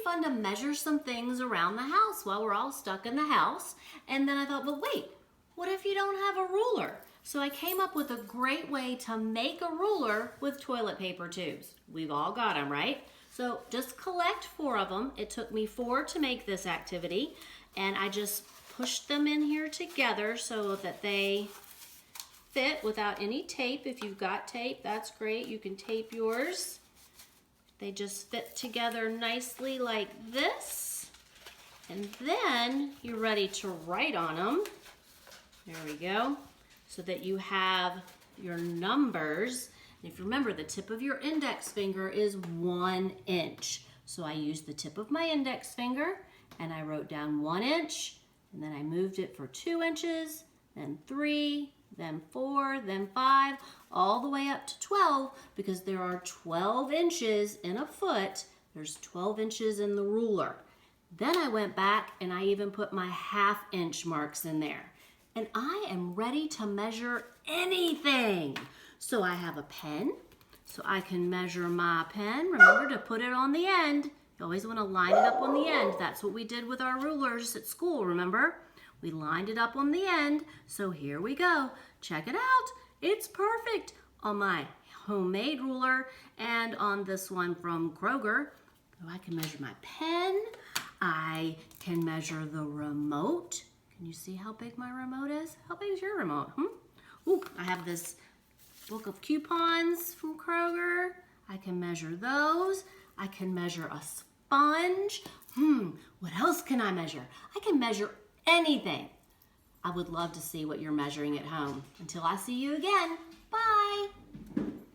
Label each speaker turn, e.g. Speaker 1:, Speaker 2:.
Speaker 1: fun to measure some things around the house while we're all stuck in the house. And then I thought, but wait, what if you don't have a ruler? So I came up with a great way to make a ruler with toilet paper tubes. We've all got them, right? So just collect 4 of them. It took me 4 to make this activity, and I just pushed them in here together so that they fit without any tape. If you've got tape, that's great. You can tape yours. They just fit together nicely like this. And then you're ready to write on them. There we go. So that you have your numbers. And if you remember, the tip of your index finger is 1 inch. So I used the tip of my index finger and I wrote down 1 inch, and then I moved it for 2 inches, then 3, then 4, then 5, all the way up to 12, because there are 12 inches in a foot. There's 12 inches in the ruler. Then I went back and I even put my 1/2 inch marks in there. And I am ready to measure anything. So I have a pen, so I can measure my pen. Remember to put it on the end. You always want to line it up on the end. That's what we did with our rulers at school, remember? We lined it up on the end. So here we go. Check it out. It's perfect on my homemade ruler and on this one from Kroger. So I can measure my pen. I can measure the remote. Can you see how big my remote is? How big is your remote? Ooh, I have this book of coupons from Kroger. I can measure those. I can measure a sponge. What else can I measure? I can measure anything. I would love to see what you're measuring at home. Until I see you again, bye.